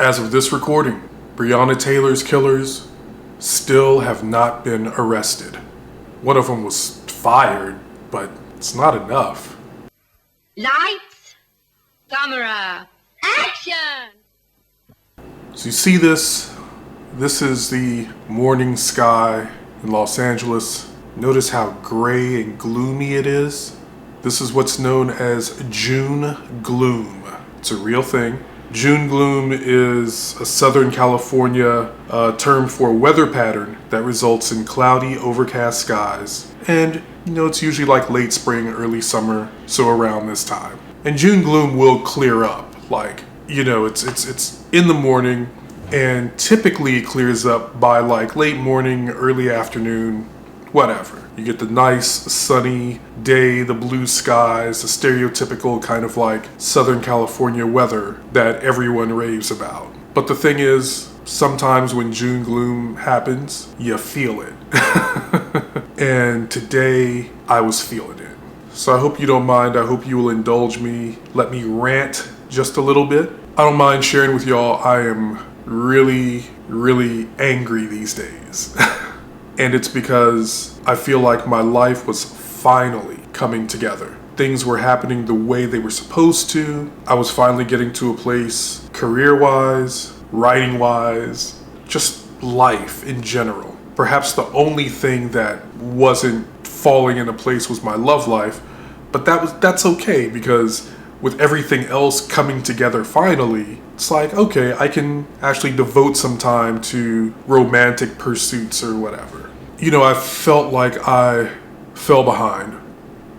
As of this recording, Breonna Taylor's killers still have not been arrested. One of them was fired, but it's not enough. Lights, camera, action! So you see this? This is the morning sky in Los Angeles. Notice how gray and gloomy it is. This is what's known as June gloom. It's a real thing. June gloom is a Southern California term for a weather pattern that results in cloudy, overcast skies. And, it's usually like late spring, early summer, so around this time. And June gloom will clear up. It's in the morning, and typically it clears up by like late morning, early afternoon, whatever. You get the nice sunny day, the blue skies, the stereotypical kind of like Southern California weather that everyone raves about. But the thing is, sometimes when June gloom happens, you feel it. And today I was feeling it. So I hope you don't mind. I hope you will indulge me. Let me rant just a little bit. I don't mind sharing with y'all. I am really, really angry these days. And it's because I feel like my life was finally coming together. Things were happening the way they were supposed to. I was finally getting to a place career-wise, writing-wise, just life in general. Perhaps the only thing that wasn't falling into place was my love life, but that's okay, because with everything else coming together finally, it's like, okay, I can actually devote some time to romantic pursuits or whatever. I felt like I fell behind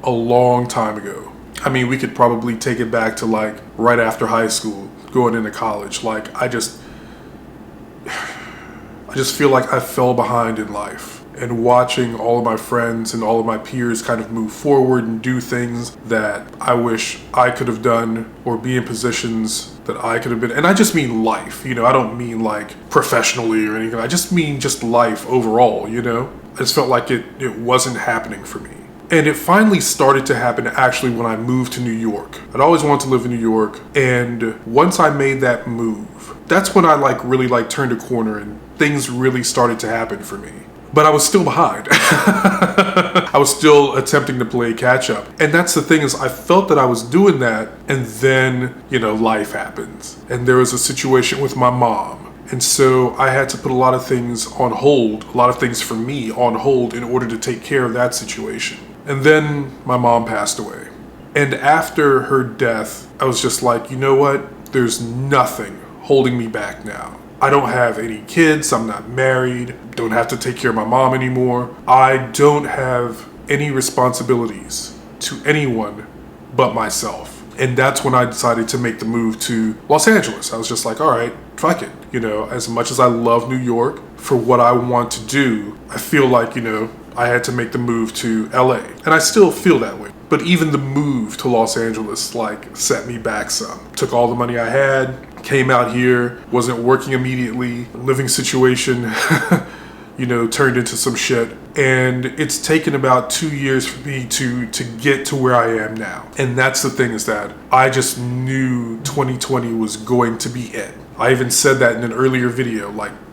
a long time ago. I mean, we could probably take it back to like right after high school, going into college. Like, I just feel like I fell behind in life. And watching all of my friends and all of my peers kind of move forward and do things that I wish I could have done, or be in positions that I could have been. And I just mean life, I don't mean like professionally or anything. I just mean just life overall, I just felt like it wasn't happening for me. And it finally started to happen actually when I moved to New York. I'd always wanted to live in New York. And once I made that move, that's when I really turned a corner and things really started to happen for me. But I was still behind. I was still attempting to play catch up. And that's the thing, is I felt that I was doing that, and then, life happens. And there was a situation with my mom. And so I had to put a lot of things on hold, a lot of things for me on hold in order to take care of that situation. And then my mom passed away. And after her death, I was just like, you know what? There's nothing holding me back now. I don't have any kids, I'm not married, don't have to take care of my mom anymore. I don't have any responsibilities to anyone but myself. And that's when I decided to make the move to Los Angeles. I was just like, all right, fuck it. As much as I love New York, for what I want to do, I feel like, I had to make the move to LA. And I still feel that way. But even the move to Los Angeles, set me back some. Took all the money I had, came out here, wasn't working immediately, living situation, turned into some shit. And it's taken about 2 years for me to get to where I am now. And that's the thing, is that I just knew 2020 was going to be it. I even said that in an earlier video,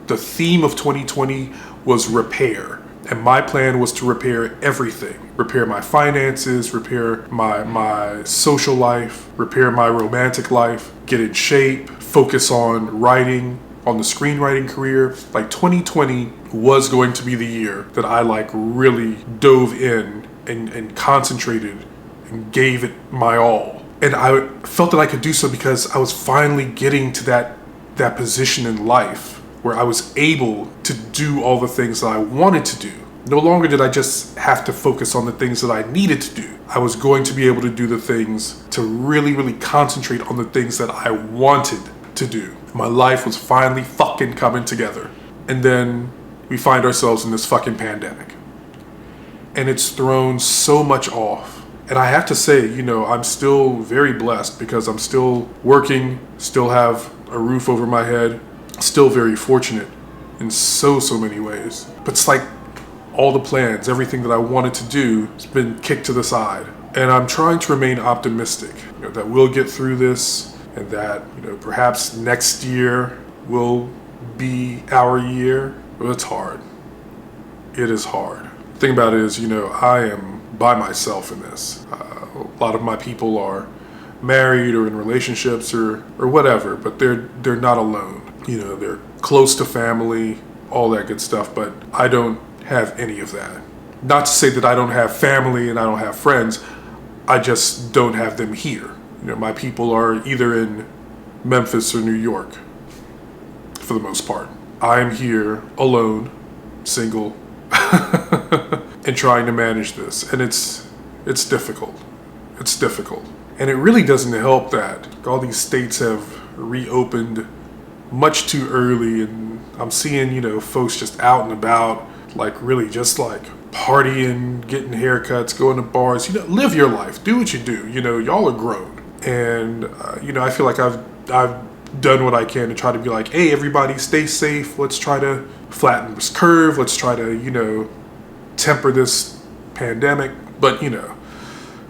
the theme of 2020 was repair. And my plan was to repair everything. Repair my finances, repair my social life, repair my romantic life, get in shape, focus on writing, on the screenwriting career. 2020 was going to be the year that I really dove in and concentrated and gave it my all. And I felt that I could do so because I was finally getting to that position in life where I was able to do all the things that I wanted to do. No longer did I just have to focus on the things that I needed to do. I was going to be able to do the things, to really, really concentrate on the things that I wanted to do. My life was finally fucking coming together. And then we find ourselves in this fucking pandemic. And it's thrown so much off. And I have to say, I'm still very blessed because I'm still working, still have a roof over my head, still very fortunate in so many ways. But it's like all the plans, everything that I wanted to do has been kicked to the side. And I'm trying to remain optimistic, that we'll get through this and that, perhaps next year will be our year. Well, it's hard. It is hard. The thing about it is, I am by myself in this. A lot of my people are married or in relationships or whatever, but they're not alone. They're close to family, all that good stuff, but I don't have any of that. Not to say that I don't have family and I don't have friends, I just don't have them here. My people are either in Memphis or New York, for the most part. I'm here alone, single, and trying to manage this, and it's difficult. It's difficult. And it really doesn't help that all these states have reopened much too early, and I'm seeing, folks just out and about, really just partying, getting haircuts, going to bars. Live your life, do what you do. Y'all are grown, and I feel like I've done what I can to try to be like, hey, everybody, stay safe. Let's try to flatten this curve. Let's try to temper this pandemic. But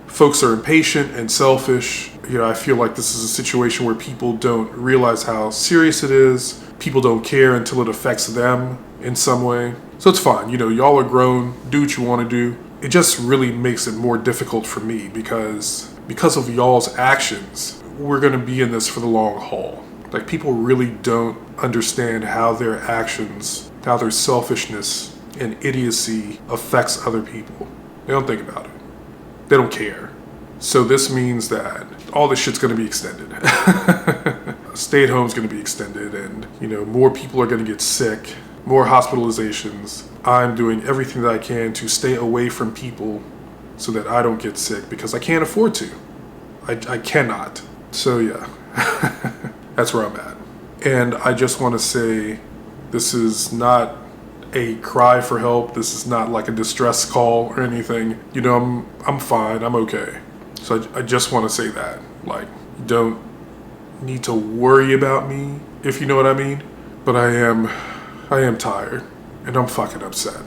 folks are impatient and selfish. I feel like this is a situation where people don't realize how serious it is. People don't care until it affects them in some way. So it's fine. Y'all are grown. Do what you want to do. It just really makes it more difficult for me because of y'all's actions, we're going to be in this for the long haul. People really don't understand how their actions, how their selfishness and idiocy affects other people. They don't think about it. They don't care. So this means that all this shit's going to be extended. Stay at home is going to be extended, and more people are going to get sick, more hospitalizations. I'm doing everything that I can to stay away from people so that I don't get sick because I can't afford to. I cannot. So yeah, that's where I'm at. And I just want to say, this is not a cry for help. This is not like a distress call or anything. I'm fine. I'm okay. So I just want to say that, you don't need to worry about me, if you know what I mean. But I am tired, and I'm fucking upset.